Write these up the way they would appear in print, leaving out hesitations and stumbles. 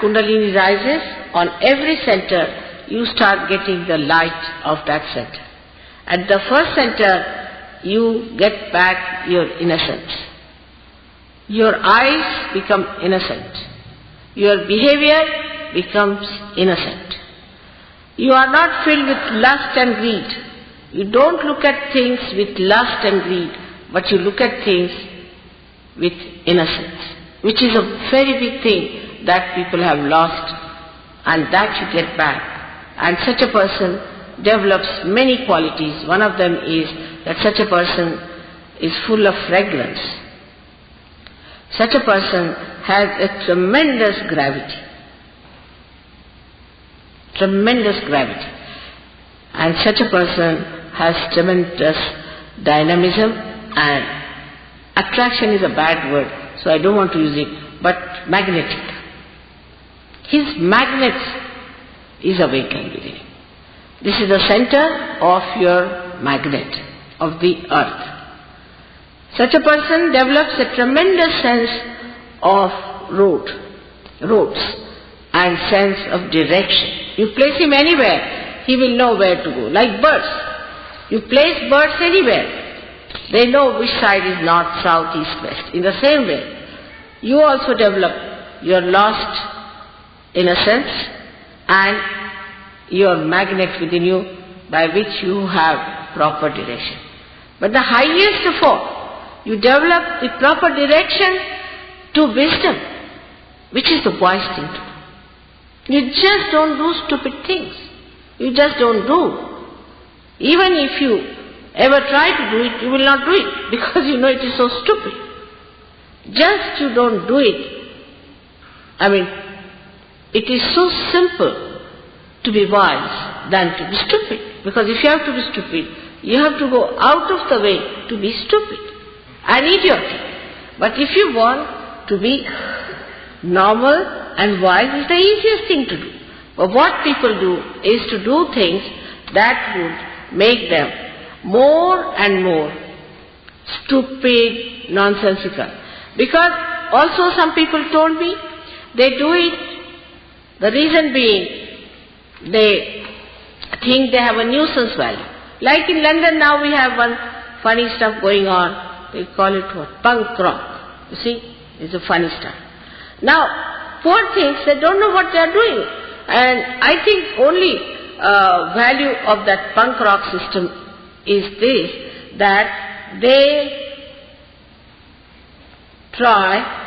Kundalini rises, on every center, you start getting the light of that center. At the first center, you get back your innocence. Your eyes become innocent. Your behavior becomes innocent. You are not filled with lust and greed. You don't look at things with lust and greed, but you look at things with innocence, which is a very big thing that people have lost, and that you get back. And such a person develops many qualities. One of them is that such a person is full of fragrance. Such a person has a tremendous gravity. Tremendous gravity. And such a person has tremendous dynamism, and attraction is a bad word, so I don't want to use it, but magnetic. His magnet is awakened within him. This is the center of your magnet, of the earth. Such a person develops a tremendous sense of roads and sense of direction. You place him anywhere, he will know where to go. Like birds. You place birds anywhere, they know which side is north, south, east, west. In the same way, you also develop your lost innocence and your magnet within you, by which you have proper direction. But the highest of all, you develop the proper direction to wisdom, which is the wise thing to do. You just don't do stupid things. You just don't do. Even if you ever try to do it, you will not do it, because you know it is so stupid. Just you don't do it. I mean, it is so simple to be wise than to be stupid. Because if you have to be stupid, you have to go out of the way to be stupid and idiotic. But if you want to be normal and wise, it's the easiest thing to do. But what people do is to do things that would make them more and more stupid, nonsensical. Because also some people told me, they do it, the reason being, they think they have a nuisance value. Like in London now we have one funny stuff going on, they call it what? Punk rock. You see, it's a funny stuff. Now, poor things, they don't know what they are doing. And I think only value of that punk rock system is this, that they try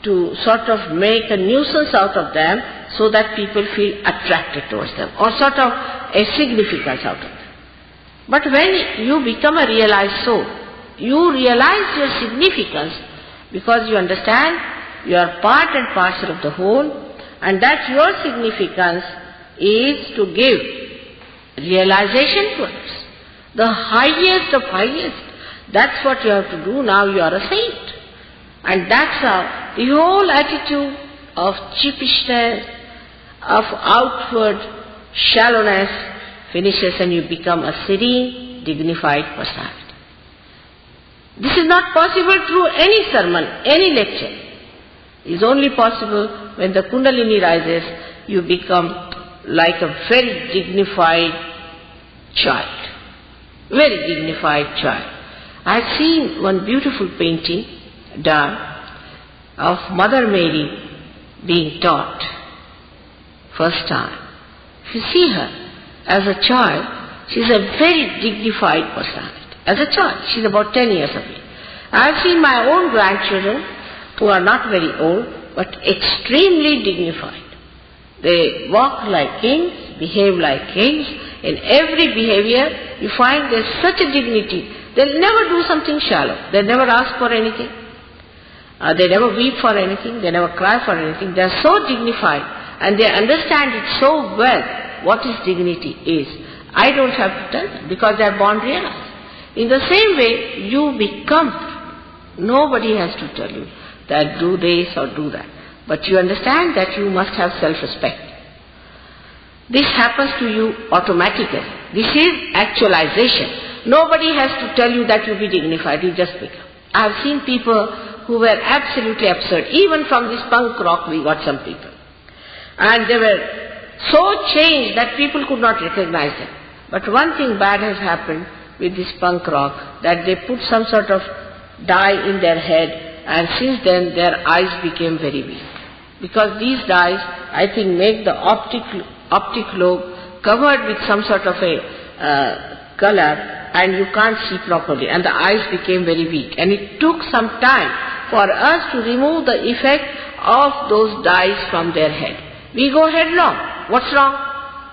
to sort of make a nuisance out of them so that people feel attracted towards them, or sort of a significance out of them. But when you become a realized soul, you realize your significance because you understand you are part and parcel of the whole, and that your significance is to give realization to others. The highest of highest. That's what you have to do. Now you are a saint. And that's how the whole attitude of cheapishness, of outward shallowness finishes, and you become a serene, dignified personality. This is not possible through any sermon, any lecture. It is only possible when the Kundalini rises, you become like a very dignified child. Very dignified child. I have seen one beautiful painting done of Mother Mary being taught first time. If you see her as a child, she is a very dignified personality. As a child, she is about 10 years of age. I have seen my own grandchildren who are not very old but extremely dignified. They walk like kings, behave like kings. In every behavior you find there is such a dignity. They'll never do something shallow. They never ask for anything. They never weep for anything. They never cry for anything. They are so dignified and they understand it so well what is dignity is. I don't have to tell them because they are born realized. In the same way, you become. Nobody has to tell you that do this or do that. But you understand that you must have self-respect. This happens to you automatically. This is actualization. Nobody has to tell you that you be dignified. You just become. I have seen people who were absolutely absurd. Even from this punk rock we got some people. And they were so changed that people could not recognize them. But one thing bad has happened with this punk rock, that they put some sort of dye in their head, and since then their eyes became very weak. Because these dyes, I think, make the optic lobe covered with some sort of a color, and you can't see properly, and the eyes became very weak. And it took some time for us to remove the effect of those dyes from their head. We go headlong. What's wrong?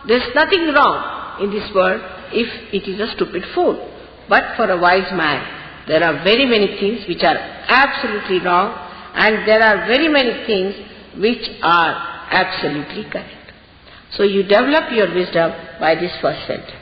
There's nothing wrong in this world if it is a stupid fool. But for a wise man, there are very many things which are absolutely wrong, and there are very many things which are absolutely correct. So you develop your wisdom by this first sentence.